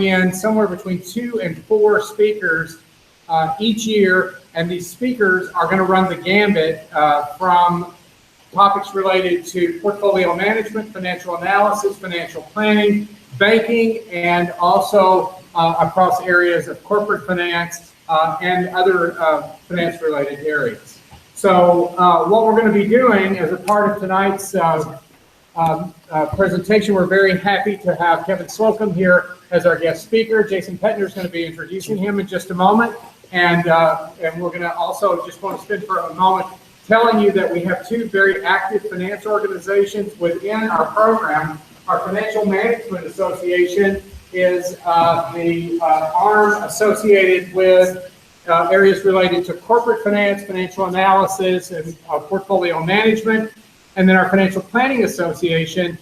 in somewhere between 2 and 4 speakers each year, and these speakers are going to run the gambit from topics related to portfolio management, financial analysis, financial planning, banking, and also across areas of corporate finance and other finance-related areas. So what we're going to be doing as a part of tonight's presentation, we're very happy to have Kevin Slocum here as our guest speaker. Jason Pettner is going to be introducing him in just a moment. And we're going to also just want to spend for a moment telling you that we have 2 very active finance organizations within our program. Our Financial Management Association is the arm associated with areas related to corporate finance, financial analysis, and portfolio management. And then our Financial Planning Association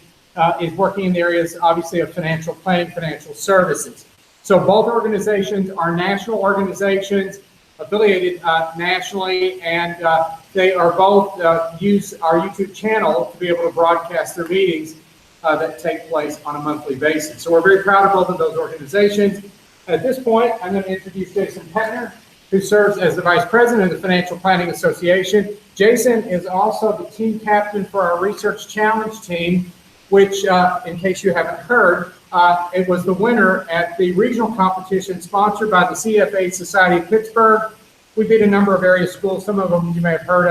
is working in the areas, obviously, of financial planning, financial services. So both organizations are national organizations, affiliated nationally, and they are both use our YouTube channel to be able to broadcast their meetings that take place on a monthly basis. So we're very proud of both of those organizations. At this point, I'm going to introduce Jason Pettner, who serves as the Vice President of the Financial Planning Association. Jason is also the team captain for our Research Challenge team, which, in case you haven't heard, it was the winner at the regional competition sponsored by the CFA Society of Pittsburgh. We beat a number of area schools. Some of them you may have heard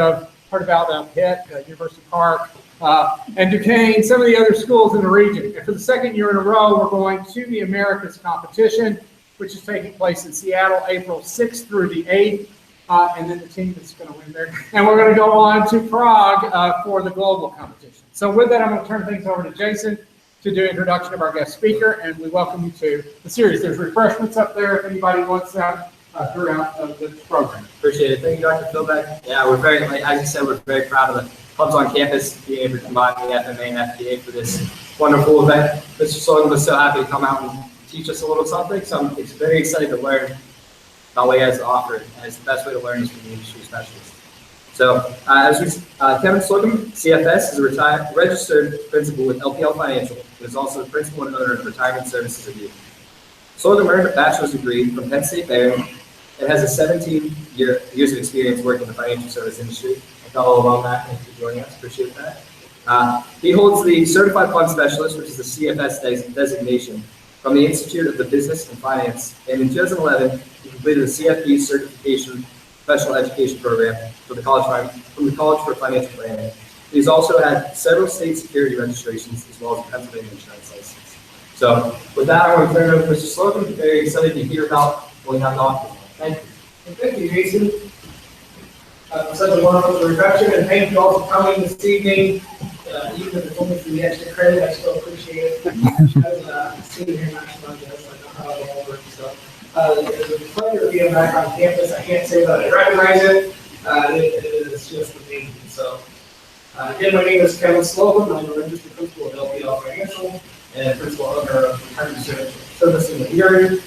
about Pitt, University Park, and Duquesne, some of the other schools in the region. And for the second year in a row, we're going to the Americas competition, which is taking place in Seattle, April 6th through the 8th. And then the team that's going to win there. And we're going to go on to Prague for the global competition. So with that, I'm going to turn things over to Jason to do introduction of our guest speaker, and we welcome you to the series. There's refreshments up there if anybody wants that throughout the program. Appreciate it. Thank you, Dr. Philbeck. Yeah, we're very, as you said, we're very proud of the clubs on campus being able to combine the FMA and FBA for this wonderful event. Mr. Slocum was so happy to come out and teach us a little something, so I'm very excited to learn about what he has to offer, and the best way to learn is from the industry specialist. So, Kevin Slocum, CFS, is a registered principal with LPL Financial, but is also the principal and owner of Retirement Services of Youth. Slocum earned a bachelor's degree from Penn State Barron and has a 17 years of experience working in the financial service industry. A fellow alumni, thank you for joining us, appreciate that. He holds the Certified Fund Specialist, which is the CFS designation, from the Institute of the Business and Finance, and in 2011, he completed a CFP certification special education program from the College for Financial Planning. He's also had several state security registrations as well as a Pennsylvania insurance license. So with that, I want to turn it over to Mr. Slocum. Very excited to hear about what we have to offer. Thank you. Thank you, Jason. Such a wonderful introduction, and thank you all for coming this evening. Even if it's only for the extra credit, I still appreciate it. As a senior national guest, I know how it all works. So it's a pleasure to be back on campus. I can't say that I recognize it. It is just amazing. So again, my name is Kevin Slocum. I'm a registered principal at LPL Financial and principal owner of Retirement Services of Youth.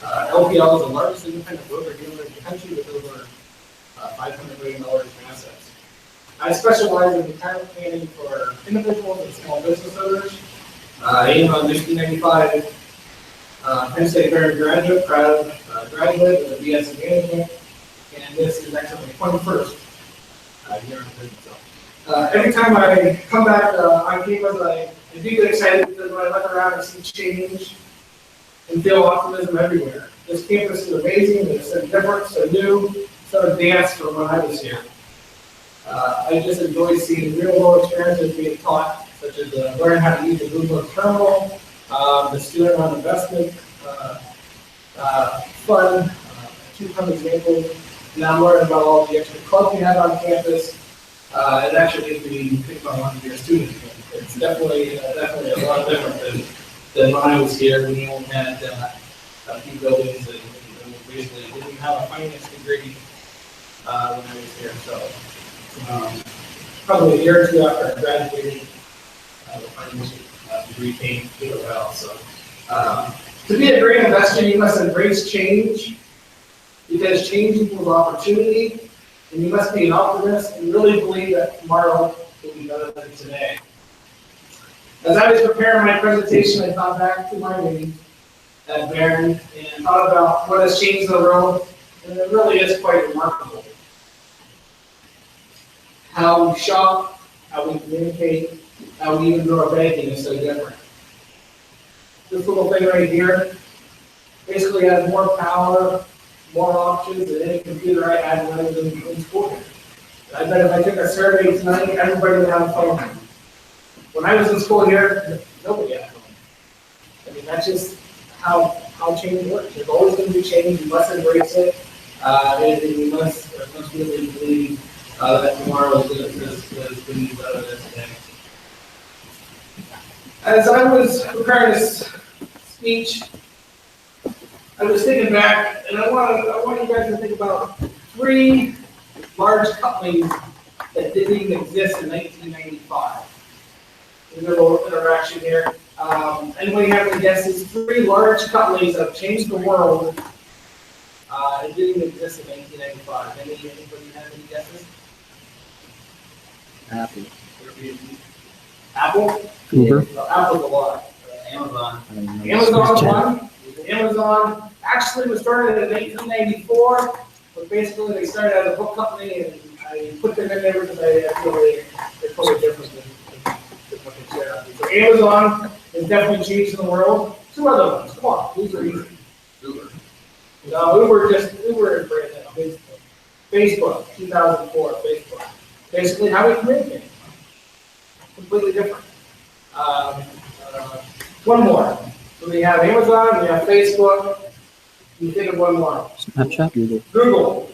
LPL is the largest independent broker-dealer in the country with over $500 million in assets. I specialize in retirement planning for individuals and small business owners. I am a Michigan 95 Penn State Barron graduate, graduate with a BS in management, and this is actually my 21st year in business. So, every time I come back on campus, I do get excited because when I look around, I see change and feel optimism everywhere. This campus is amazing. It's so different, so new, so advanced from when I was here. I just enjoy seeing real-world experiences being taught, such as learning how to use the Google terminal, the student-run investment fund, 200 examples. Now I'm learning about all the extra clubs we have on campus. It actually makes me think about wanting to be a student. It's definitely a lot different than when I was here. We only had a few buildings, and we basically didn't have a finance degree when I was here. So. Probably a year or two after I graduated, the finance degree came well. So, to be a great investor, you must embrace change, because change equals opportunity, and you must be an optimist and really believe that tomorrow will be better than today. As I was preparing my presentation, I thought back to my meeting, at Barron and thought about what has changed in the world, and it really is quite remarkable. How we shop, how we communicate, how we even do our banking is so different. This little thing right here basically has more power, more options than any computer I had when I was in school. I bet if I took a survey tonight, everybody would have a phone. When I was in school here, nobody had a phone. I mean, that's just how change works. There's always going to be change. You must embrace it. And you must really believe that tomorrow is going to be better than today. As I was preparing this speech, I was thinking back, and I want you guys to think about 3 large companies that didn't even exist in 1995. There's a little interaction here. Anybody have any guesses? 3 large companies that have changed the world and didn't even exist in 1995. Anybody have any guesses? Apple. Apple? Uber. Well, Apple's a lot. Amazon. Amazon actually was started in 1994, but basically they started as a book company, and I put them in there because I feel they're totally different than what they share out there. So Amazon is definitely changing the world. 2 other ones, come on, these are easy. Uber. No, Uber is brand new. Facebook, 2004, Facebook. Basically how we communicate. Completely different. One more. So we have Amazon, we have Facebook. Can you think of one more? Snapchat. Google. Google.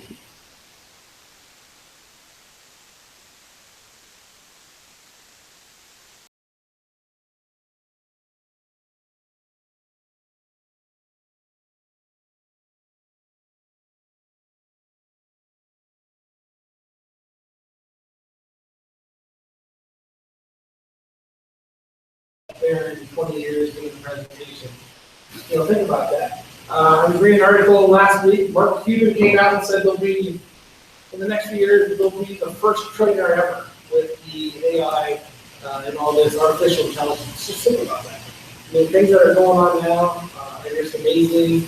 There in 20 years doing the presentation. Think about that. I was reading an article last week. Mark Cuban came out and said there'll be, in the next few years, there'll be the first trillionaire ever with the AI and all this artificial intelligence. Just think about that. I mean, things that are going on now are just amazing.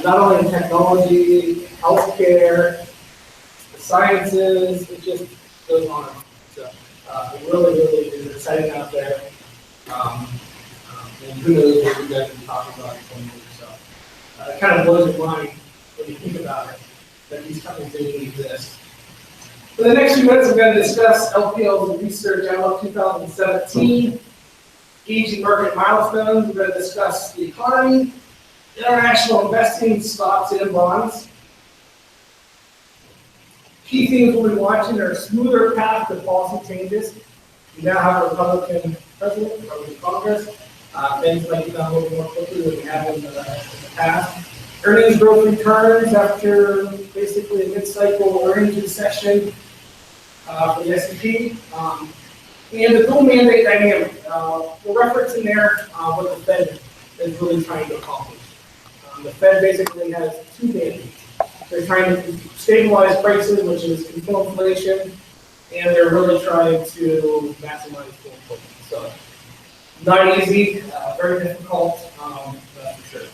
Not only in technology, healthcare, the sciences, it just goes on. So it really is exciting out there. And who knows what you guys will be talking about in 20 years. So it kind of blows your mind when you think about it, that these companies didn't even exist. For the next few minutes, I'm going to discuss LPL's research outlook 2017, gauging market milestones. We're going to discuss the economy, international investing, stocks and bonds. Key themes we'll be watching are a smoother path to policy changes. We now have a Republican president, Republican Congress. Things might be done a little more quickly than we have in the past. Earnings growth returns after basically a mid-cycle earnings recession for the S&P. And the dual mandate dynamic. We're referencing there what the Fed is really trying to accomplish. The Fed basically has 2 mandates. They're trying to stabilize prices, which is control inflation, and they're really trying to maximize full employment. So, not easy, very difficult, for sure.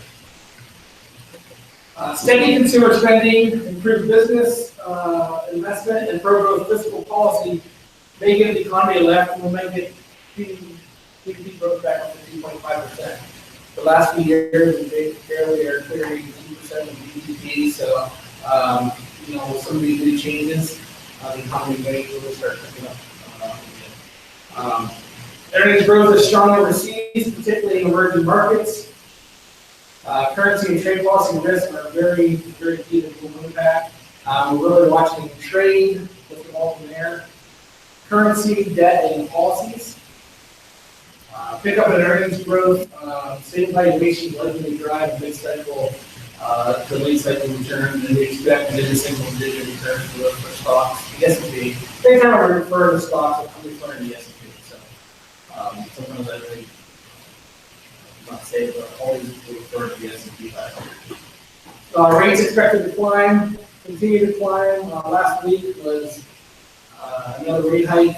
Steady consumer spending, improved business investment, and pro-growth fiscal policy may give the economy a lift, and we might get GDP growth back up to 2.5%. The last few years, we barely are clearing 2% of GDP, so with some of these new changes, the economy may really start picking up. Earnings growth is strong overseas, particularly in emerging markets. Currency and trade policy risks are very, very key to global impact. We're really watching trade, what's involved in there. Currency, debt, and policies. Pickup in earnings growth, stable valuations likely to drive mid-cycle to late-cycle returns, and we expect mid-single-digit returns for stocks. The S&P, they kind of refer to stocks that come before the S&P. Sometimes I really not say, but always refer to the S&P 500. Rates expected to climb, continue to climb. Last week was another rate hike.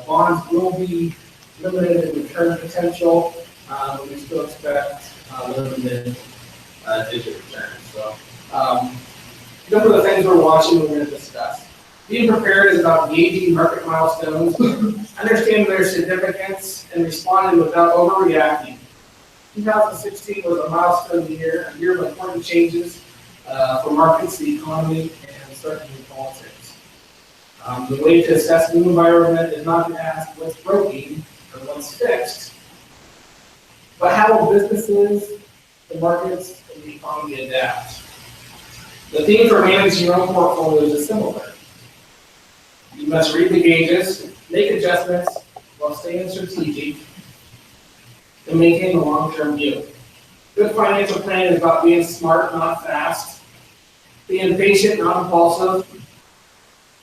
Bonds will be limited in return potential, but we still expect limited digit returns. So, a couple of the things we're watching, we're going to discuss. Being prepared is about gauging market milestones, understanding their significance, and responding without overreacting. 2016 was a milestone year, a year of important changes for markets, the economy, and certainly politics. The way to assess the new environment is not to ask what's broken or what's fixed, but how will businesses, the markets, and the economy adapt. The theme for managing your own portfolios is similar. You must read the gauges, make adjustments while staying strategic, and maintain a long-term view. Good financial planning is about being smart, not fast, being patient, not impulsive,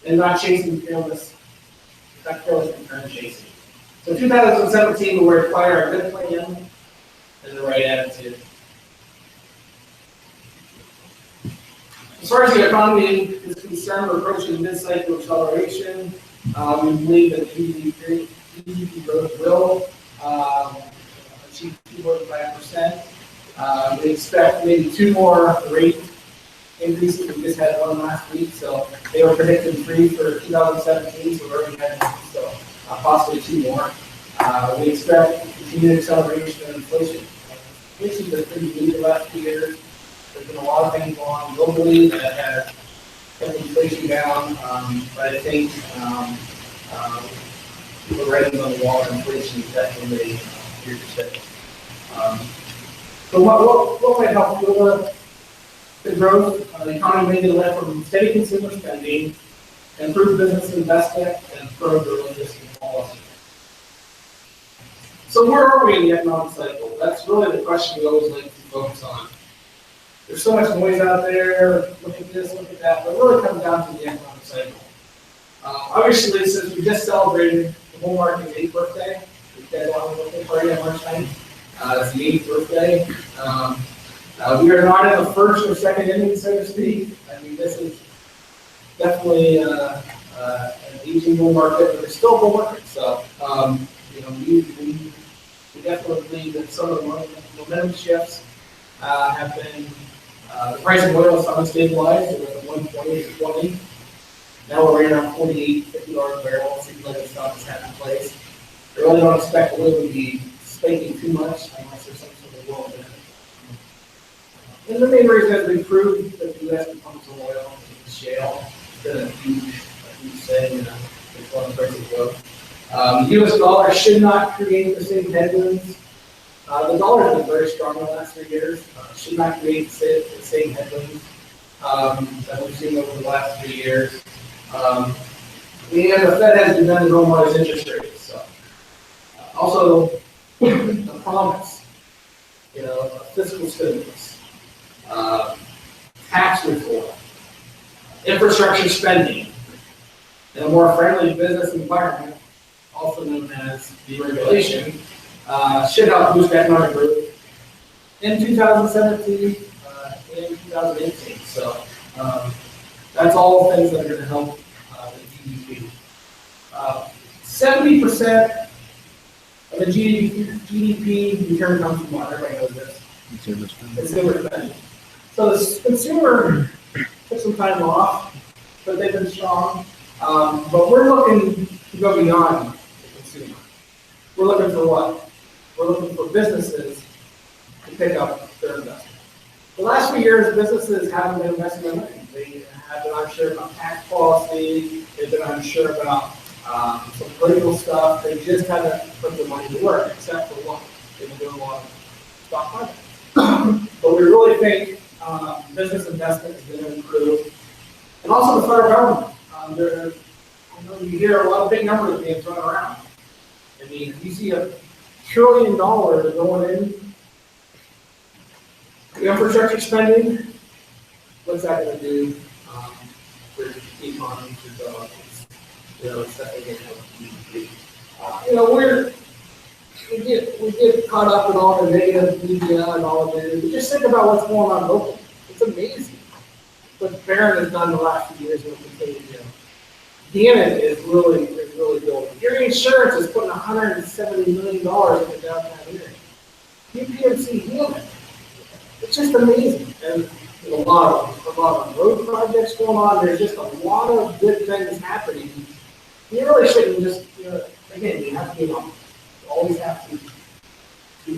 and not chasing careless, return chasing. So 2017 will require a good plan and the right attitude. As far as the economy is concerned, we're approaching mid-cycle acceleration. We believe that GDP growth will achieve 2.5%. We expect maybe 2 more rate increases. We just had one last week, so they were predicting 3 for 2017, so we already had 2, so possibly 2 more. We expect continued acceleration of inflation. Inflation has been pretty weak the last 2 years. There's been a lot of things going on globally that have kept inflation down, but I think the writing's on the wall, inflation is definitely here to stay. So what might help fuel the growth? The economy may be led from steady consumer spending, improved business investment, and further religious policy. So where are we in the economic cycle? That's really the question we always like to focus on. There's so much noise out there, look at this, look at that, but it really comes down to the economic cycle. Obviously, since we just celebrated the bull market's 8th birthday, you guys all have a birthday party on March 9th. It's the 8th birthday. We are not in the first or second inning, so to speak. I mean, this is definitely an aging bull market, but it's still a bull market. So, we definitely believe that some of the momentum shifts have been. The price of oil is unstabilized. It was at 120 to 20. Now we're right around $48, $50 a barrel. It seems like it's not just having place. I really don't expect oil to be spiking too much unless there's some sort of world in it. And the main reason is we proved that the U.S. becomes oil and shale. It's been a huge thing. It's one of the prices go. The U.S. dollar should not create the same headwinds. The dollar has been very strong in the last 3 years. Should not create the same headwinds that we've seen over the last 3 years. And the Fed has begun to normalize interest rates. So, also, the promise, fiscal stimulus, tax reform, infrastructure spending, and a more friendly business environment, also known as deregulation, should help boost economic growth in 2017 and 2018. So that's all things that are going to help the GDP. 70% of the GDP return comes from what? Everybody knows this. Consumer spending. So the consumer took some time off, but they've been strong. But we're looking to go beyond the consumer. We're looking for what? We're looking for businesses to pick up their investment. The last few years, businesses haven't been investing in money. They have been unsure about tax policy. They've been unsure about some political stuff. They just haven't put their money to work, except for one. They've been doing a lot of stock markets. But we really think business investment is going to improve. And also the federal government. You hear a lot of big numbers being thrown around. I mean, if you see $1 trillion going in the infrastructure spending, what's that going to do for the economy, for jobs? It's definitely going to help GDP. We get caught up in all the negative media and all of it. But just think about what's going on locally. It's amazing what Barron has done the last few years and will continue to do. Gannon is really building. Your insurance is putting $170 million in the downtown area. UPMC Hammond just amazing. And there's a lot of road projects going on. There's just a lot of good things happening. You really shouldn't just, again, you have to be humble. You always have to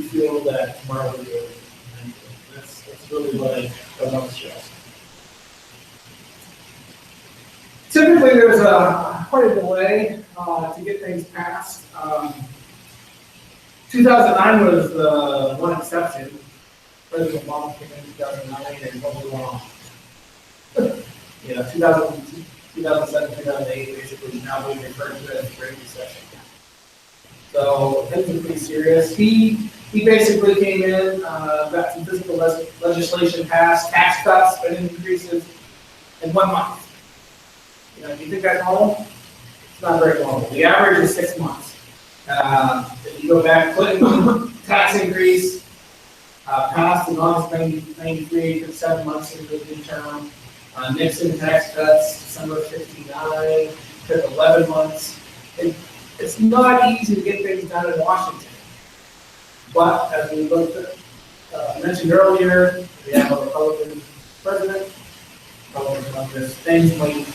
feel that tomorrow will be good. And that's really what I want to stress. Typically, there's quite a delay to get things passed. 2009 was the one exception. President Obama came in 2009 and what was wrong? 2007, 2008, basically now we refer to it as the Great Recession. So things are pretty serious. He basically came in, got some fiscal legislation passed, tax cuts, spending increases in 1 month. Do you think that's normal? It's not very normal. The average is 6 months. If you go back, Clinton tax increase passed in August 1993, took 7 months into the new term. Nixon tax cuts, December 59, took 11 months. It's not easy to get things done in Washington. But as we looked at, mentioned earlier, we have a Republican president. Things might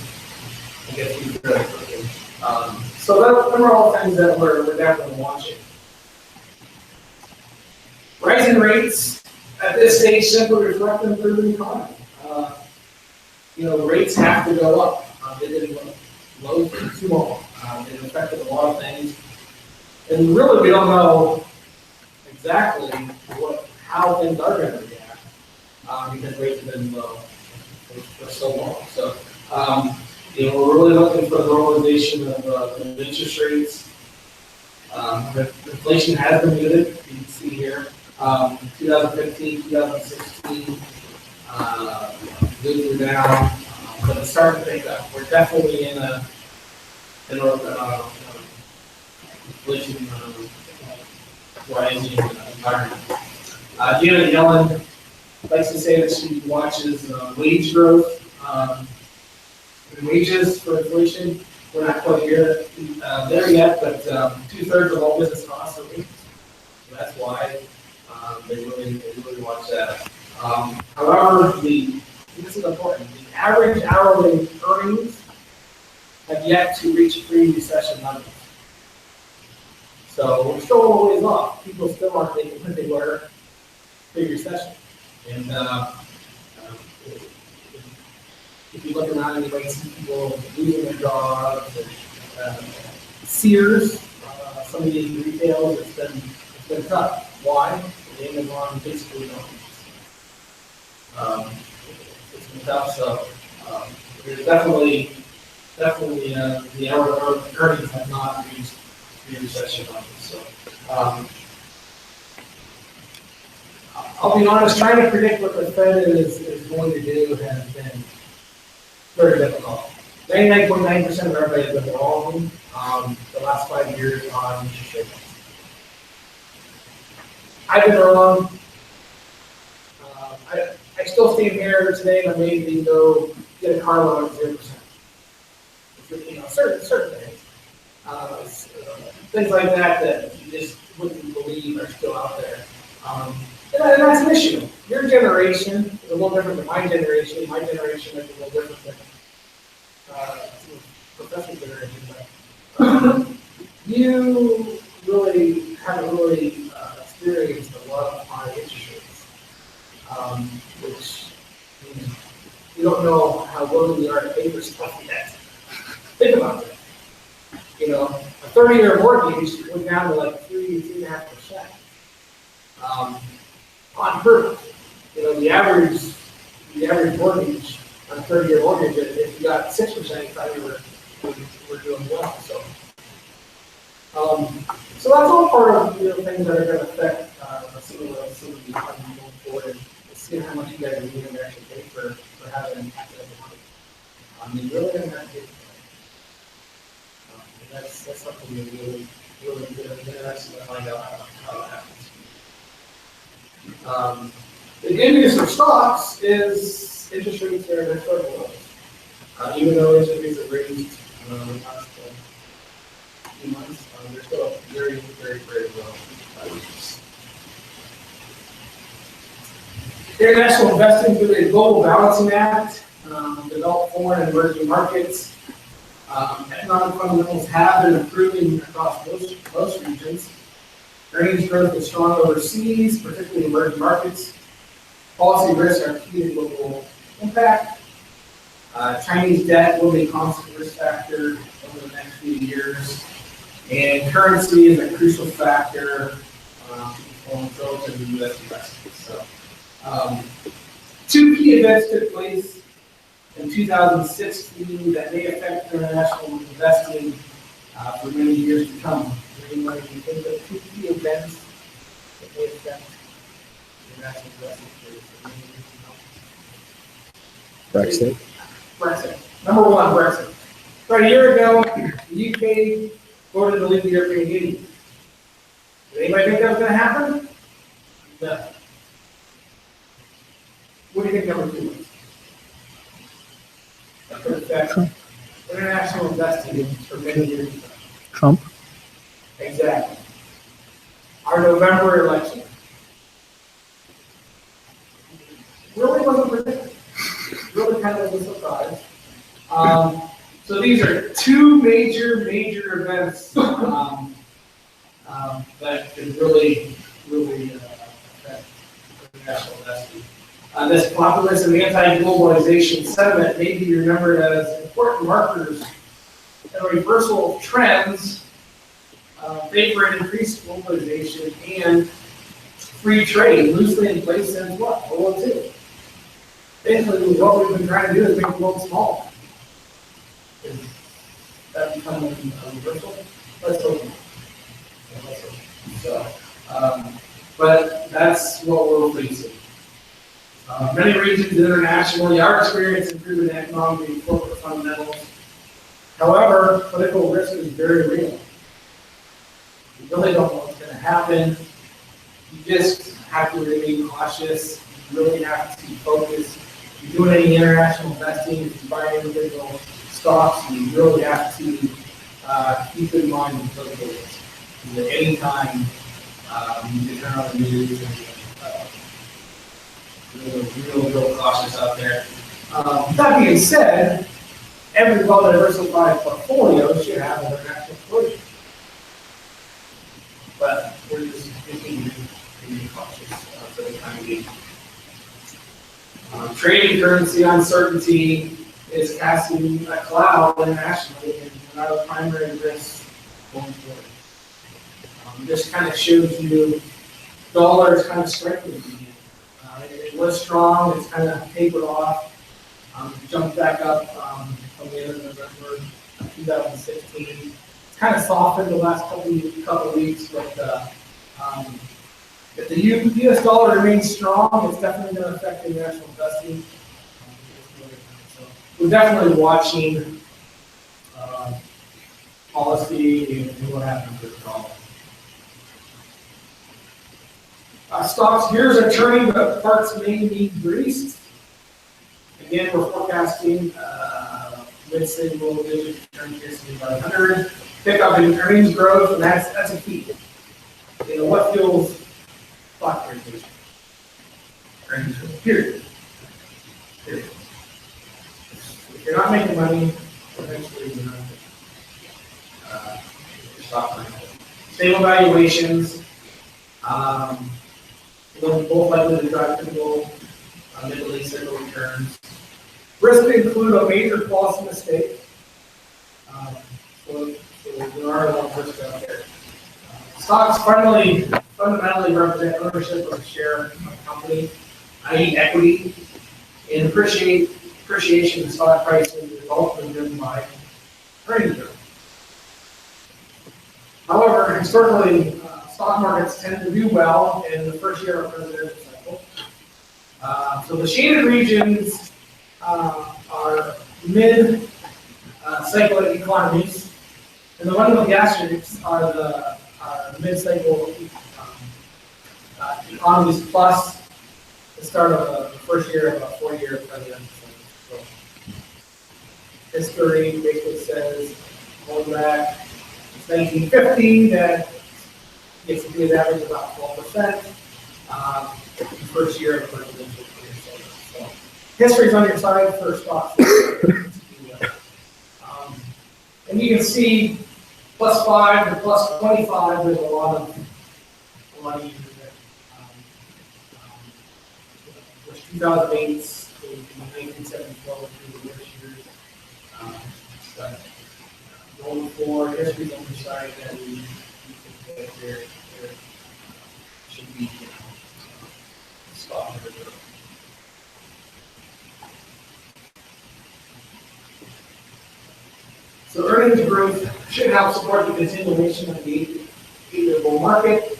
get through very quickly. So those are all things that we're definitely watching. Rising rates at this stage simply reflect an improving economy. Rates have to go up. They didn't go low for too long. It affected a lot of things. And really, we don't know exactly how things are going to react because rates have been low for so long. So, we're really looking for the normalization of interest rates. Inflation has been muted. You can see here, 2015, 2016, goods are down, but it's starting to pick up. We're definitely in a inflation rising environment. Janet Yellen likes to say that she watches wage growth. Wages for inflation, we're not quite there yet, but 2/3 of all business costs are wages. So that's why they really watch that. However, this is important. The average hourly earnings have yet to reach pre-recession numbers. So we're still a little ways off. People still aren't making what they were pre-recession. And if you look around, you might see people losing their jobs. And, Sears, some of these retails, it's been tough. Why? The Amazon basically don't. It's been tough. So there's definitely the hour earnings have not reached pre-recession levels. So I'll be honest, trying to predict what the Fed is going to do has been very difficult. 99.9% of everybody has been wrong the last 5 years on interest rates. I've been wrong. I still stand here today and I'm ready to go get a car loan at 0%. Certain things. Things like that you just wouldn't believe are still out there. And that's an issue. Your generation is a little different than my generation. My generation is a little different than professional generation. But you really haven't really experienced a lot of high interest rates, which you don't know how willing you are to pay for stuff yet. Think about that. A 30-year mortgage went down to like 3.5%. On purpose. The average mortgage on a 30-year mortgage, if you got 6%, you thought you were doing well. So that's all part of things that are going to affect some of the economy going forward, and seeing how much you guys are willing to actually pay for having access to money. You really don't have to pay for that. That's something you're really interested to find out how that happens. The good news for stocks is interest rates are at historical lows. Even though interest rates have raised in the past few months, they're still very, very, very low. International investing through the Global Balancing Act, developed foreign and emerging markets. Economic fundamentals have been improving across most regions. Earnings growth is strong overseas, particularly emerging markets. Policy risks are key to global impact. Chinese debt will be a constant risk factor over the next few years. And currency is a crucial factor relative to U.S. investments. So, two key events took place in 2016 that may affect international investing for many years to come. Anybody can think of two key events that may affect international investing for many years to come? Brexit. Brexit. Number one, Brexit. About a year ago, the UK voted to leave the European Union. Did anybody think that was going to happen? No. What do you think number two was? That could affect international investing for many years to come. Trump. Exactly. Our November election. Really wasn't predicted. Really kind of was a surprise. So these are two major events that could really affect international investing. This populist and anti-globalization sentiment may be remembered as important markers in a reversal of trends favoring increased globalization and free trade, loosely in place since what? World War II. Basically, what we've been trying to do is make the world smaller. Is that become a reversal? Let's hope not. So, but that's what we're facing. Many regions internationally are experiencing improvement in economic and corporate fundamentals. However, political risk is very real. You really don't know what's going to happen. You just have to remain cautious. You really have to be focused. If you're doing any international investing, if you buy individual stocks, you really have to keep in mind the political risk. Because at any time, you can turn on the news and real cautious out there. That being said, every well-diversified portfolio should have an international exposure. But we're just continuing to be cautious for the time being. Trading currency uncertainty is casting a cloud internationally, and our primary risks going forward. This kind of shows you dollar is kind of strengthening again. It was strong, it's kind of tapered off, jumped back up from the end of November 2016. It's kind of softened the last couple weeks, but if the U.S. dollar remains strong, it's definitely going to affect international investing. So we're definitely watching policy and what happens with the dollar. Stocks gears are turning, but parts may need greased. Again, we're forecasting mid-single digit return to S&P 500. Pickup in earnings growth, and that's a key. You know, what fuels stock rotation? Earnings growth, period. If you're not making money, eventually you're not your stock market. Stable valuations, both likely to drive typical Middle East cycle returns. Risk include a major policy mistake. So there are a lot of risks out there. Stocks fundamentally represent ownership of a share of a company, i.e. equity, and appreciation in stock prices is ultimately driven by earnings growth. However, historically, stock markets tend to do well in the first year of a presidential cycle. So the shaded regions are mid-cycle economies, and the ones with the asterisks are the mid-cycle economies plus the start of the first year of a 4-year presidential cycle. So history basically says, going back to 1950, that the S&P is average about 12%. The first year of the presidential history's on your side for stocks. And you can see +5 to +25, there's a lot of years there. There's 2008, 1974 through the worst years. But going forward, history's on your side that we think that there should be, stock or growth. So earnings growth should help support the continuation of the eight-year bull market.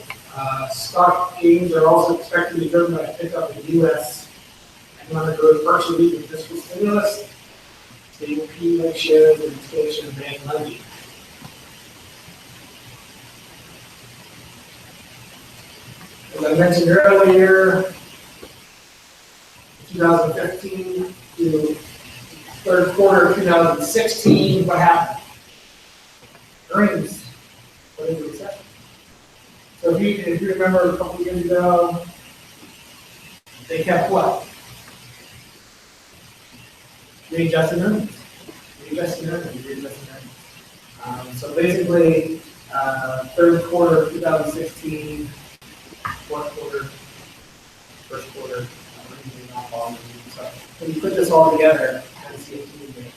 Stock gains are also expected to be driven by a pickup in U.S. economic growth, partially due to fiscal stimulus, stable P ratios, and expansion of bank lending. As I mentioned earlier, 2015 to third quarter of 2016, what happened? Earnings went into recession. So if you remember a couple of years ago, they kept what? Readjusting earnings. So basically, third quarter of 2016, fourth quarter, first quarter, earnings are not falling. So when you put this all together, kind of see a movement,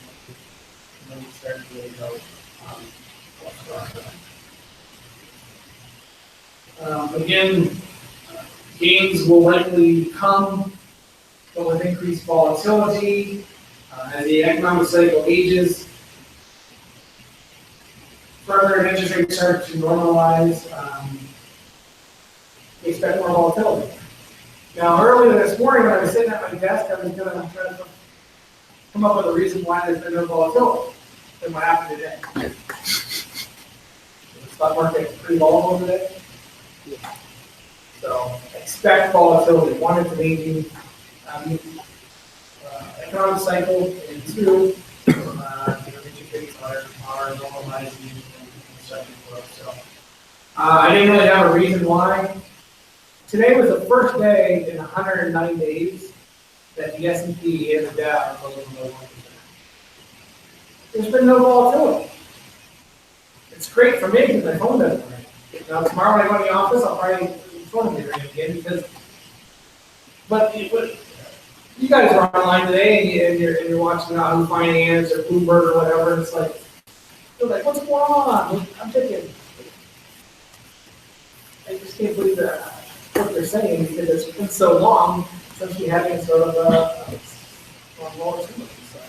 and then you start to really go. Again, gains will likely come, but with increased volatility as the economic cycle ages. Further, interest rates start to normalize. We expect more volatility. Now, earlier this morning when I was sitting at my desk, I was going to try to come up with a reason why there's been no volatility. Then what happened today? The stock market pretty volatile today. So expect volatility. One, it's amazing economic cycle, and two, interest rates are normalizing and starting to grow. So I didn't really have a reason why. Today was the first day in 109 days that the S&P and the Dow are closing below 1%. There's been no volatility. It's great for me because my phone doesn't ring. Now tomorrow when I go to the office, I'll probably phone me ring again because. But you guys are online today and you're watching Yahoo Finance or Bloomberg or whatever, and it's like, you're like, what's going on? I'm thinking, I just can't believe that what they're saying because it's been so long since we had any sort of volatility. So,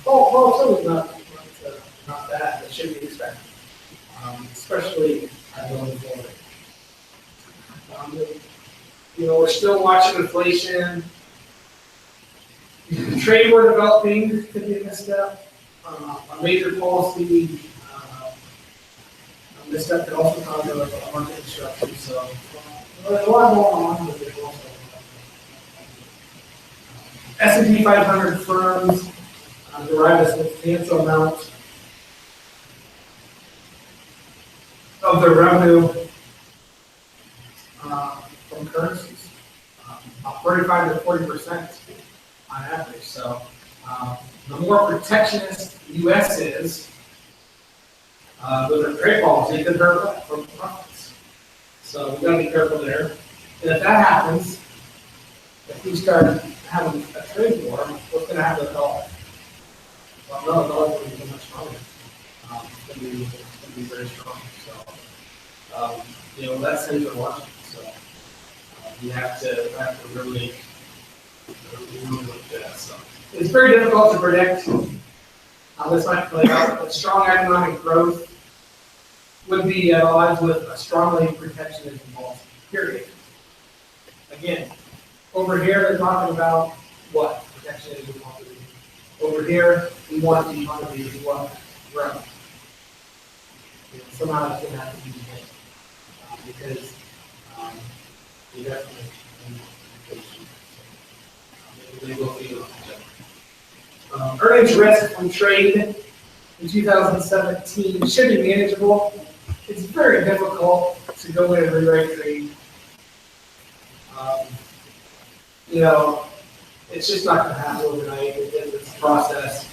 volatility is not bad. It should be expected, especially going forward. We're still watching inflation. The trade we're developing could be a misstep. A major policy misstep could also cause a market disruption. So there's a lot going on with it also. S&P 500 firms derive a substantial amount of their revenue from currencies, about 35 to 40% on average. So the more protectionist the U.S. is with their trade policy, it could hurt from profits. So we've got to be careful there. And if that happens, if we start having a trade war, what's going to happen to the dollar? Well, no, the dollar is going to be much stronger. It's going to be very strong. So, that's central Washington. So you have to really look at that. So it's very difficult to predict how this might play out. But strong economic growth would be at odds with a strongly protectionist policy. Period. Again, over here they're talking about what protectionism we want to do. Over here we want the economy to what grow. Somehow it's going to have to be the same because you definitely they will feel earnings risk from trade in 2017 should be manageable. It's very difficult to go in and rewrite trade. It's just not gonna happen overnight. It's a process.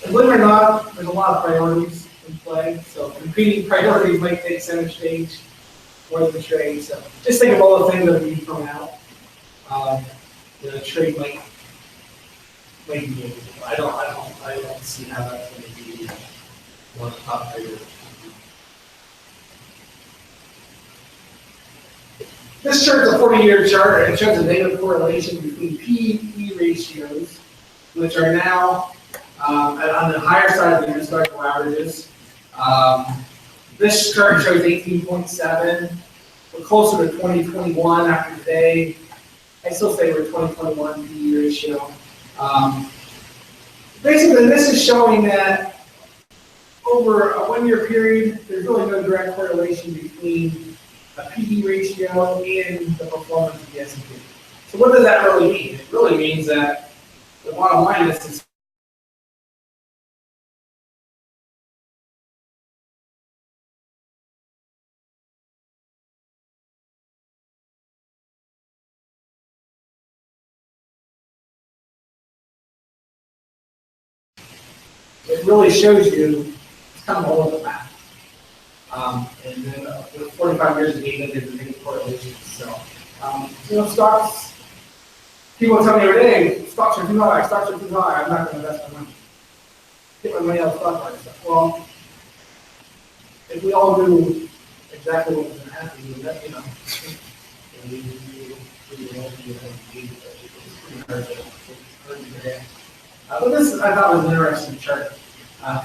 And believe it or not, there's a lot of priorities in play, so competing priorities might take center stage more than trade. So just think of all the things that are being thrown out. Trade might be. I don't see how that's going to be one of the top priorities. This chart is a 40-year chart, and it shows a negative correlation between P/E ratios, which are now on the higher side of the historical averages. This chart shows 18.7. We're closer to 2021 after today. I still say we're 2021 P/E ratio. Basically, this is showing that over a 1-year period, there's really no direct correlation between a P/E ratio and the performance of the S&P. So what does that really mean? It really means that the bottom line is it really shows you it's kind of all over the map. And then with 45 years of data, there's a big correlation. So, stocks, people tell me every day, stocks are too high, stocks are too high, I'm not going to invest my money. Get my money out of stock market. Well, if we all knew exactly what was going to happen, we would, but this, I thought, was an interesting chart.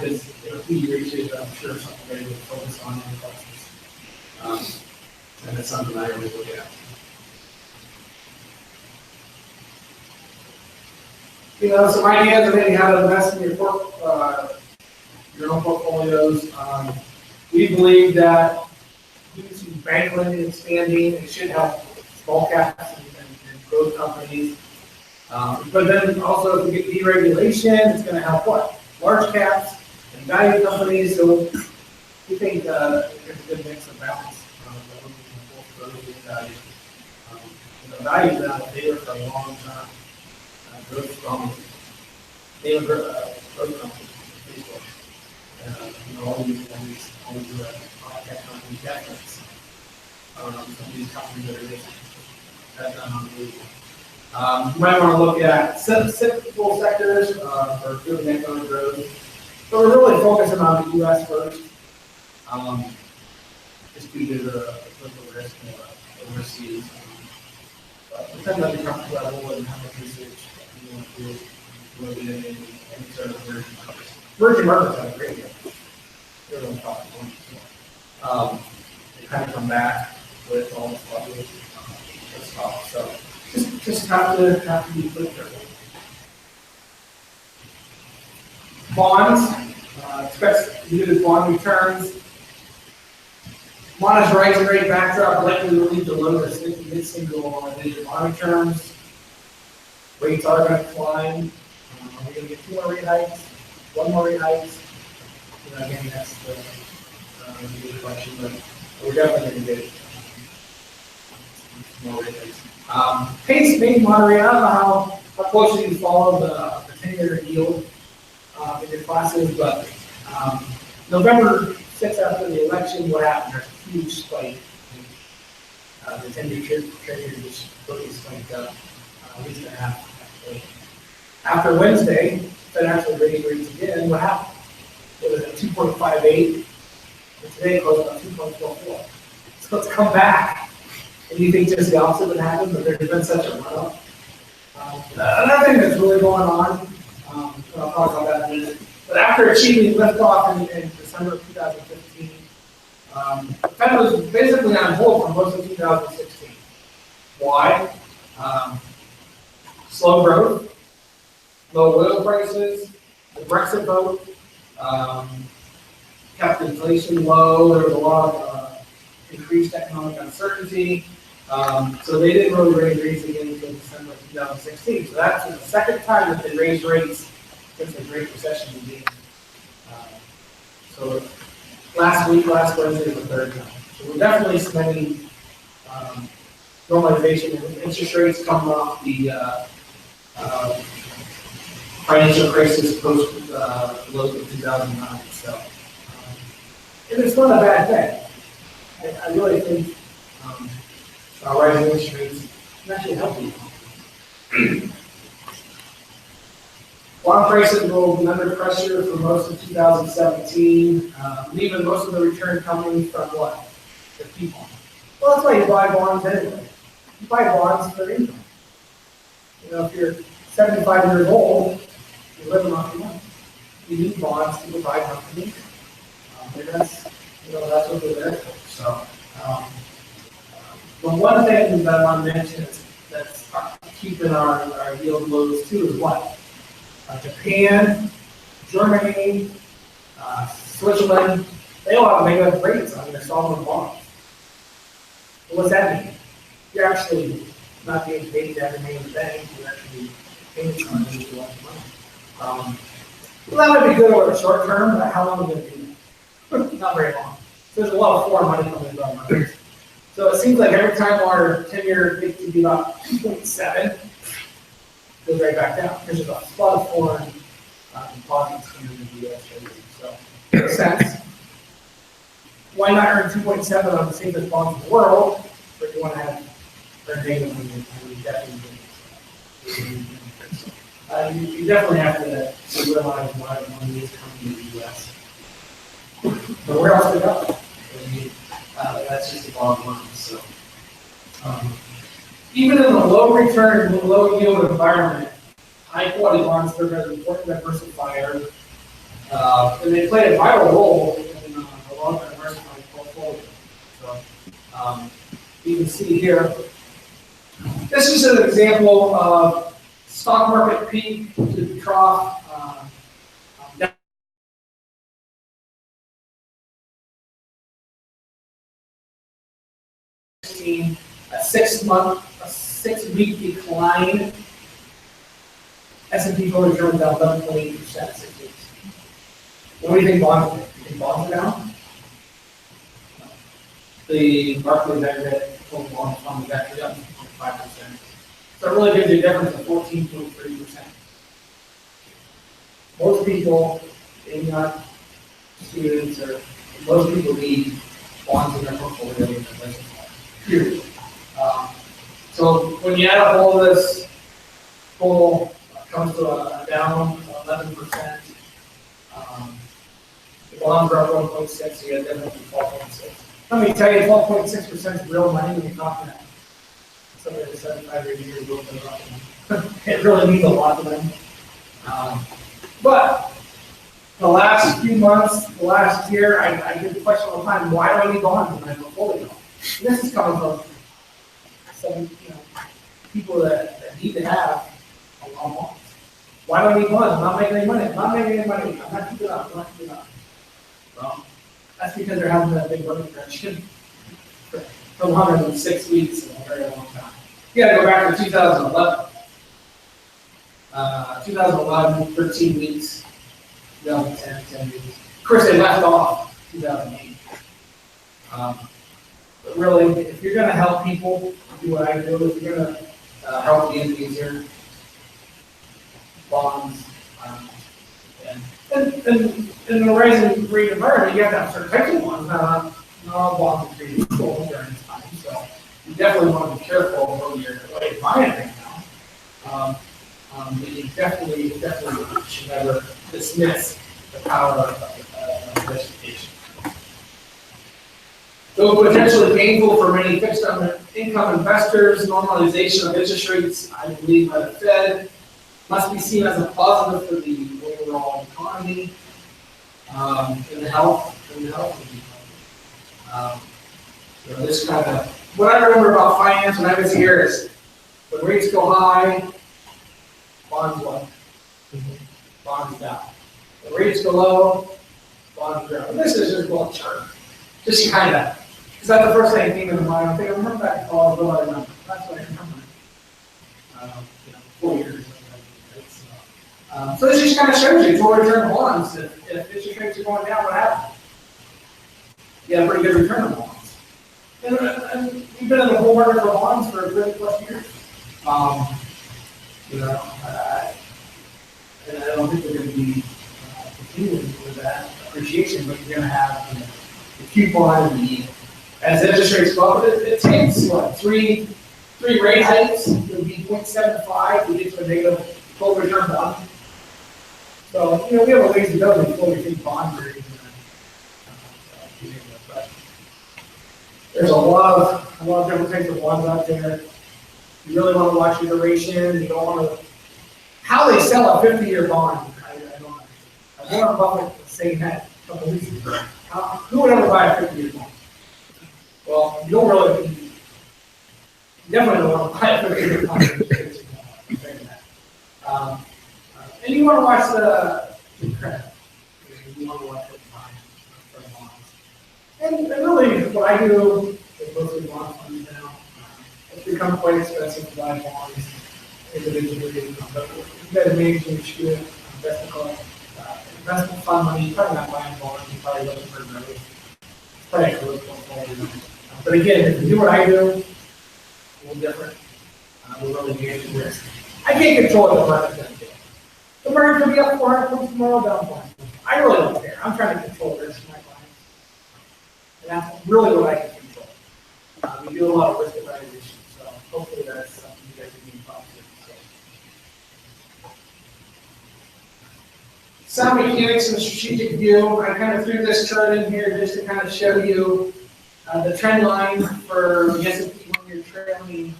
Because P/E ratios, I'm sure something they would focus on in classes. And it's something I always look at. Some ideas of maybe how to invest in your own portfolios. We believe that due to bank lending expanding, it should help small caps and growth companies. But then also, if we get deregulation, it's going to help what? Large caps and value companies, so we think there's a good mix of balance. Values out there for a long time. Growth companies, they have growth companies, Facebook, all these tech companies, Netflix, some of these companies that are racing. That's unbelievable. You might want to look at cyclical sectors for good economic growth. But we're really focusing on the U.S. first, just due to the political risk overseas. Depending on the comfort level and how much research you want to do, you want to get in any sort of emerging markets. Emerging markets have a great deal. They're really profitable. They kind of come back with all this population stuff. So. Just have to be careful. Bonds, expects muted bond returns. Modest rising rate backdrop likely will lead to low to mid-single digit bond returns. Rates are going to climb. Are we going to get 2 more rate hikes? 1 more rate hikes? Again, that's the question, but we're definitely going to get more rate hikes. Pace may moderate. I don't know how closely you follow the 10-year yield in your classes, but November 6th after the election, what happened? There's a huge spike. The 10-year treasury just really spiked up, at least a half. After Wednesday, Fed actually raised rates again. What happened? It was at 2.58, and today it closed at 2.44. So it's come back. And you think just the opposite would happen, but there's been such a run-up. Another thing that's really going on, I'll talk about that in a minute, but after achieving liftoff in December of 2015, the Fed was basically on hold for most of 2016. Why? Slow growth, low oil prices, the Brexit vote, kept inflation low. There was a lot of increased economic uncertainty. So they didn't really raise rates again until December of 2016. So that's the second time that they raised rates since the Great Recession began. So last Wednesday, was the third time. So we're definitely spending normalization. And interest rates coming off the financial crisis post lows of 2009. So, and it's not a bad thing. I really think rising interest rates can actually help people. Bond prices will be under pressure for most of 2017, leaving most of the return coming from what? The people. Well, that's why you buy bonds anyway. You buy bonds for income. You know, if you're 75 years old, you're living off your money. You need bonds to provide monthly income. And that's, that's what they're there for. So, but one thing that I want to mention that's keeping our yield lows too is what? Japan, Germany, Switzerland, they all have negative rates on their sovereign bonds. So what's that mean? You're actually not being paid to have money in the bank, you're actually paying something to want money. Well, that might be good over the short term, but how long is it going to be? Not very long. So there's a lot of foreign money coming into our markets. So it seems like every time our 10-year gets to be about 2.7, goes right back down. There's a lot of foreign deposits coming into the U.S. So it makes sense. Why not earn 2.7 on the safest bonds in the world, but you want to have earn data when you definitely you definitely have to realize why money is coming to the U.S. But where else to go? That's just the bottom line. So, even in a low return, low yield environment, high quality bonds serve as an important diversifier, and they play a vital role in a long diversified portfolio. So, you can see here, this is an example of stock market peak to trough. A 6-week decline. S&P total return was down 11.8% 6 weeks. What do you think bonds are? Do you think bonds are down? No. The Barclays aggregate total bond fund is actually up 2.5%. So it really gives you a difference of 14.3%. Most people, maybe not students, or most people need bonds in their portfolio. Period. So when you add up all this, total comes to a down 11%. The bonds are up 1.6, so you get a difference of 12.6. Let me tell you, 12.6% is real money when you're talking about somebody that's 75 or 80 years old. It really means a lot to them. But the last few months, the last year, I get the question all the time: why do I need bonds in my portfolio? And this is coming from some, people that need to have a lot of bonds. Why do I need bonds? I'm not making any money. I'm not making any money. I'm not keeping up. I'm not keeping up. Well, that's because they're having that big money correction for 106 weeks in a very long time. You got to go back to 2011. 2011, 13 weeks. 2010, 10 weeks. Of course, they left off 2008. But really, if you're going to help people do what I do, if you're going to help the end user, bonds, and in the rising rate environment, you have to have certain types of bonds. Not all bonds are created equal during this time, so you definitely want to be careful what you're buying right now. But you definitely should never dismiss the power of diversification. Though potentially painful for many fixed income investors, normalization of interest rates, I believe, by the Fed, must be seen as a positive for the overall economy and the health of the economy. This kind of, what I remember about finance when I was here is when rates go high, bonds what? Bonds down. When rates go low, bonds down. And this is just one chart. Just kind of. Is that the first thing that came into mind? I remember back in college, what I remember. That's what I remember. 4 years. So this just kind of shows you total return bonds. If interest rates are going down, what happens? You have a pretty good return on bonds. And we've been in the whole market for bonds for 30+ years. You know, and I don't think we're going to be continuing with that appreciation, but you're going to have the coupon and as interest rates go up, it takes what, three rate hikes, it would be 0.75 to get to a negative total return bond. So, you know, we have a ways to go before we think bonds are even, but there's a lot of different types of bonds out there. You really want to watch your duration. You don't want to, how they sell a 50-year bond. I don't know. Warren Buffett was saying that a couple weeks ago. Who would ever buy a 50-year bond? Well, you don't really, you definitely don't want to buy a 50-year bond. And you want to watch the credit. You want to watch it for bonds. And really, what I do is mostly bond funds now. It's become quite expensive to buy bonds individually, but you got to manage your student investment fund money. You're probably not buying bonds. You're probably looking for growth. It's probably a growth portfolio. But again, if you do what I do, a little different. We're really managing risk. I can't control what the market's going to do. The market could be up 400 points tomorrow, down 400 points. I really don't care. I'm trying to control the risk of my clients. And that's really what I can control. We do a lot of risk evaluation, so hopefully that's something you guys can be involved with. Sound mechanics and the strategic view. I kind of threw this chart in here just to kind of show you the trend line for the S&P 1-year trailing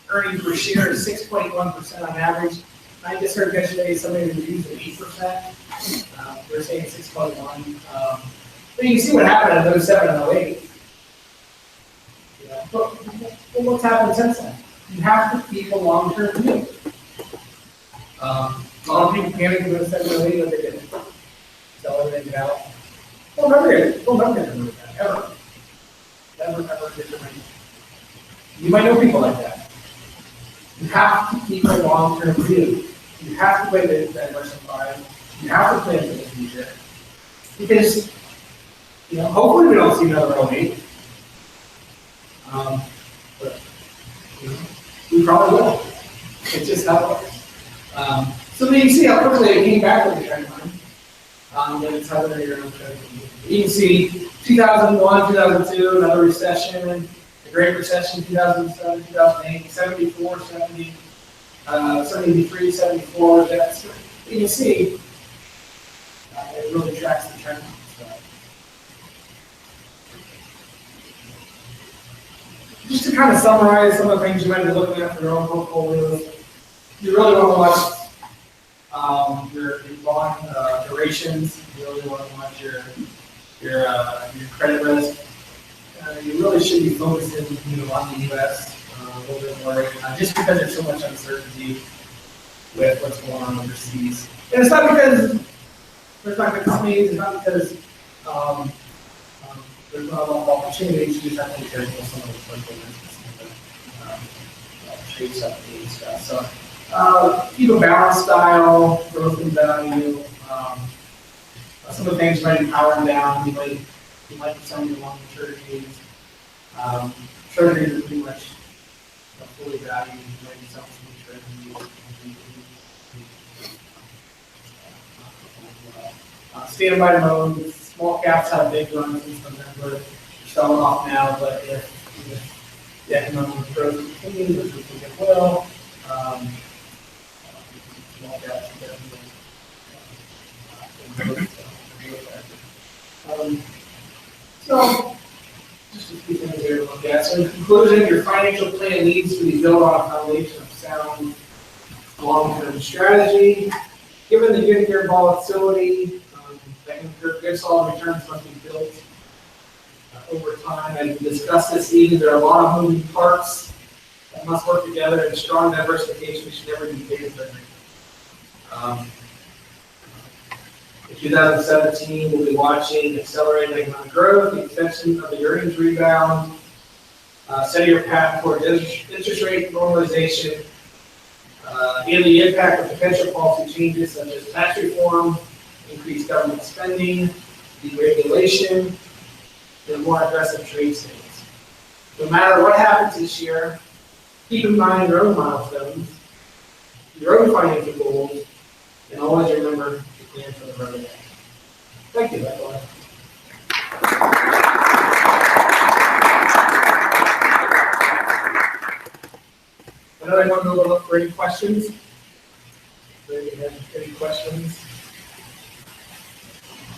earnings per share is 6.1% on average. I just heard yesterday somebody reviewed at 8%. They're saying 6.1. But you can see what happened in 07 and 08. But what's happened since then? You have to keep a long-term view. A lot of people panicked in 07 and 08, but they didn't. Sell everything out. They'll never get rid that, ever. Never get rid of it. You might know people like that. You have to keep a long-term view. You have to play the diversified. You have to plan for the future. Because, you know, hopefully we don't see another 08. But, you know, we probably will. It's just how it works. So then you see how quickly it came back with the trend line. Then it's how they're going to you can see 2001, 2002, another recession. Great Recession, 2007, 2008, 74, 70, 73, 74. That's, you can see it really tracks the trend. So. Just to kind of summarize some of the things you might be looking at for your own portfolios, you really want to watch your bond durations. You really want to watch your credit risk. You really should be focusing, on the U.S. A little bit more right now, just because there's so much uncertainty with what's going on overseas. And it's not because there's not good companies. It's not because there's not a lot of opportunities. You just have to be careful with some of the political risks and trade stuff and stuff. So keep a balanced style, growth and value. Some of the things might be powering down. You might be selling your long maturities. Treasuries are pretty much fully valued. You might be selling some treasuries. Standby mode, small caps have big runs since November. They're selling off now, but if the economic growth continues, which we think it will, small caps are definitely so, just a few things here to look at. So in conclusion, your financial plan needs to be built on a foundation of sound long-term strategy. Given the year-to-year volatility, that can occur, good solid returns must be built over time. As we discussed this evening, there are a lot of moving parts that must work together, and strong diversification should never be favored. In 2017, we'll be watching accelerated economic growth, the extension of the earnings rebound, setting your path towards interest rate normalization, and the impact of potential policy changes such as tax reform, increased government spending, deregulation, and more aggressive trade stance. No matter what happens this year, keep in mind your own milestones. your own financial goals, and always remember to plan for the road ahead. Thank you, that's all I have. I know everyone will look for any questions. Do you have any questions?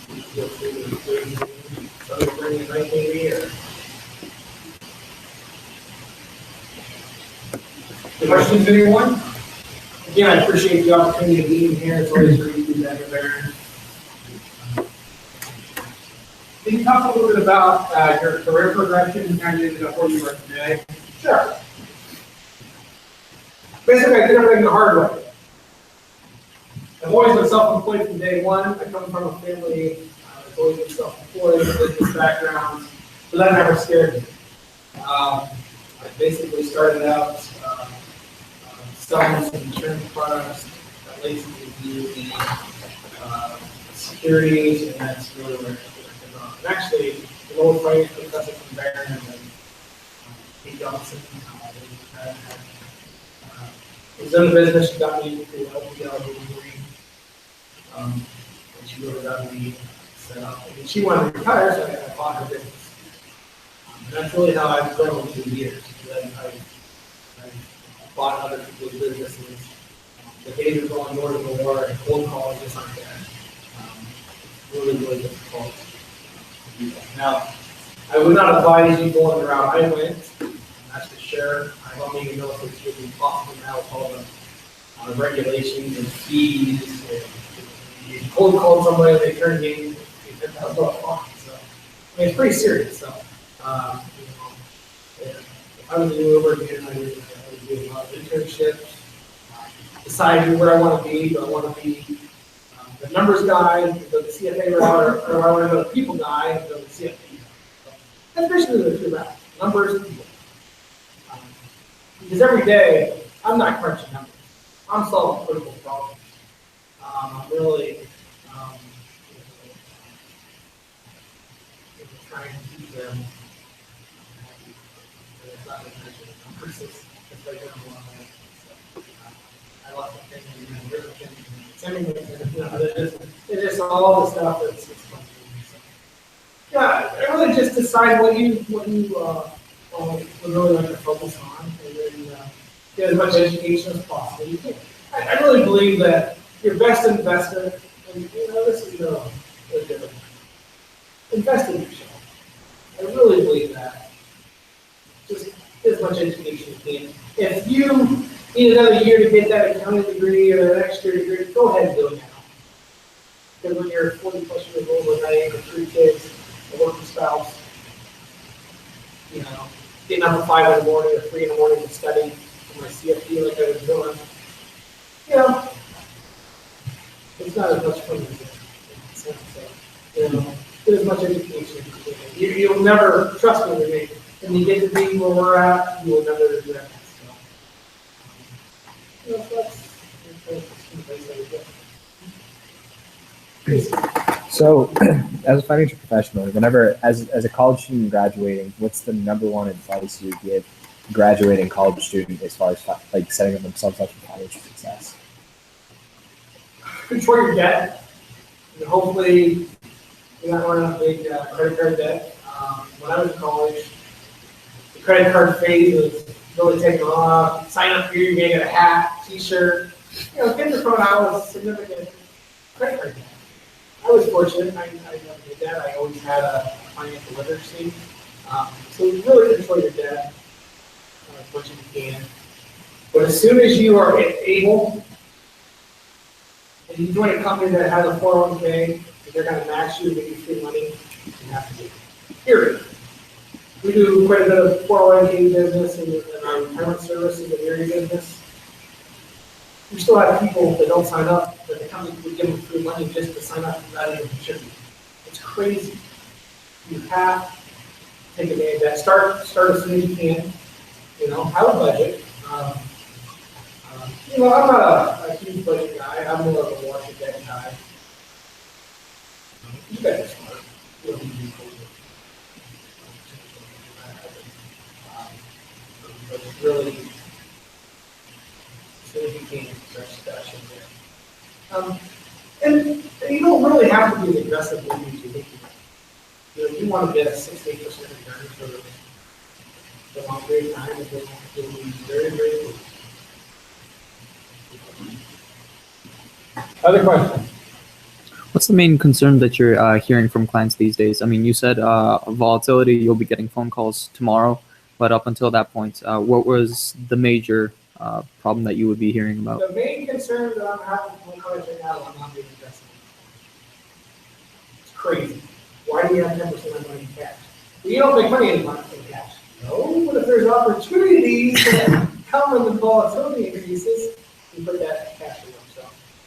Feel free to raise your hand. Somebody bring it right here. Questions, anyone? Again, I appreciate the opportunity of being here. It's always great to be back there. Can you talk a little bit about your career progression and how you ended up where you are today? Sure. Basically, I did everything the hard way. I've always been self-employed from day one. I come from a family that's always been self-employed, business background, but that never scared me. I basically started out selling some insurance products that basically do the securities, and that's really where it took off. And actually, an old finance professor from Barron and Pete Johnson, was in the business. She got me into LPL delivery, and she really got me set up. And she wanted to retire, so I bought her business. And that's really how I've grown through the years. I bought other people's businesses. The days of going door to door and cold calling just aren't there. Really, really difficult to do that. Now, I would not advise you going the route I went. That's for sure. I don't even know if it's really possible now with all the regulations and fees. And you cold call somebody, they turn you in, $10,000 fine. So, I mean, it's pretty serious. So, if I was to do it over again, I would do a lot of internships, decide where I want to be. Do I want to be the numbers guy, the CFA route, or I want to go the people guy and go the CFP route? So, that's basically the two routes: numbers and people. Because every day, I'm not crunching numbers. I'm solving critical problems. I'm really trying to keep them happy. It's not I'm persistent. It's like I'm a lot of I love the thing and it's just all the stuff that's fun to me. So, yeah, I really just decide what you would really like to focus on, and then get as much education as possible. You can. I really believe that your best investment, and this is no different. Invest in yourself. I really believe that. Just get as much education as you can. If you need another year to get that accounting degree or an extra degree, go ahead and do it now. Because when you're 40 plus years old, with with 3 kids, a working spouse, getting up at 5 in the morning or 3 in the morning to study for my CFP like I was doing, it's not as much fun as it. So, get as much education as you can. You'll never, trust me, when you get to be where we're at, you will never regret it. So, as a financial professional, whenever, as a college student graduating, what's the number one advice you give a graduating college student as far as like setting themselves up for financial success? Control your debt. And hopefully, you're not running a big credit card debt. When I was in college, the credit card phase was really taking off. Sign up here, you may get a hat, T-shirt. Kids are throwing out a significant credit card debt. I was fortunate. I never did that. I always had a financial literacy. So really control your debt as much as you can. But as soon as you are able, and you join a company that has a 401k, and they're going to match you and give you free money, you have to do it. Period. We do quite a bit of 401k business and our retirement services and area business. We still have people that don't sign up, but the company would give them free money just to sign up rather than contribute. It's crazy. You have to take advantage of that. Start as soon as you can. Have a budget. I'm not a huge budget guy. I'm more of a watch your debt guy. You guys are smart. You don't need to be cool. But it's really, as soon as you can. discussion there. And you don't really have to be as aggressive as you think you know, you want to get a 68% return for the long period of time, it will be very, very good. Other questions? What's the main concern that you're hearing from clients these days? I mean, you said volatility, you'll be getting phone calls tomorrow, but up until that point, what was the major problem that you would be hearing about? The main concern that I'm having with my clients right now is I'm not being invested. It's crazy. Why do you have 10% of money in cash? Well, you don't make money in cash. No, but if there's opportunities that come when the volatility increases, you put that in cash to work. So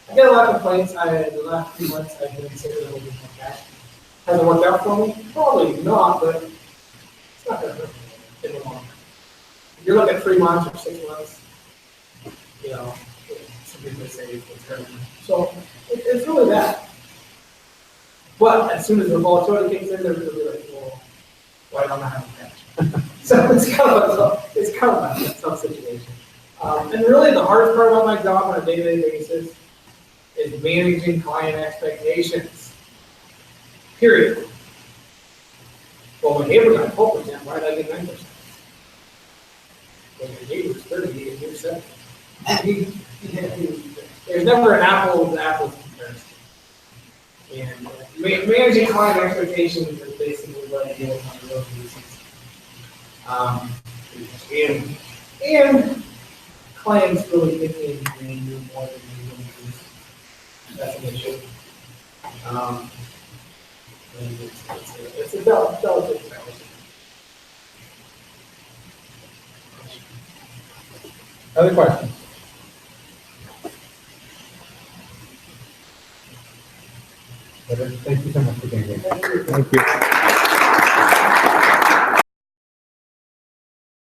I get a lot of complaints. The last few months I've been sitting a little bit more cash. Has it worked out for me? Probably not, but it's not going to hurt me in the long run. If you look at 3 months or 6 months, you know, some people say it's hurting. So it's really that. But as soon as the volatility kicks in, they're going to be like, well, why don't I have cash? So it's kind of a tough situation. And really the hardest part about my job on a day-to-day basis is managing client expectations. Period. Well, my neighbor got 12%, why did I get 9%? Well, your neighbor's 30, and you're 70. There's never an apples to apples comparison. And managing client expectations is basically what I deal with on a daily basis. And clients really thinking they do more than you do. That's an issue. And it's a delicate balance. Other questions? Thank you so much for being here. Thank you. Thank you.